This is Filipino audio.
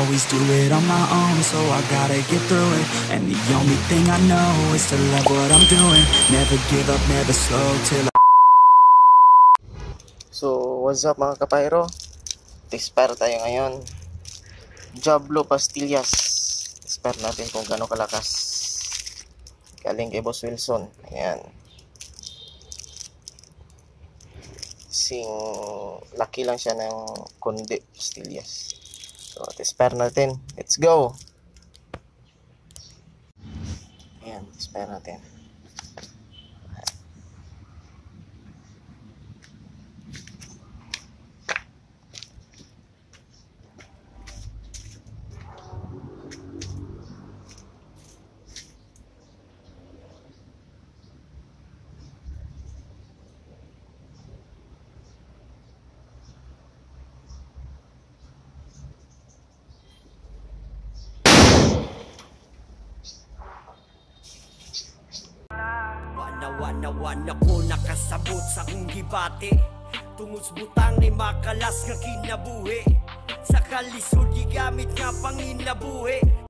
always do it on my own, so I gotta get through it. And the only thing I know is to love what I'm doing. Never give up, never slow till I... So, what's up mga kapayro? Expire tayo ngayon. Jablo Pastillas. Expire natin kung gaano kalakas. Galing kay Boss Wilson. Ayan. Sing laki lang siya ng kundi pastillas. So, expire natin. Let's go! Ayan, expire natin. Wanawan ako nakasabot sa kong gibate, tungos butang ni makalas nga kinabuhi, sa kalisod gigamit nga panginabuhi.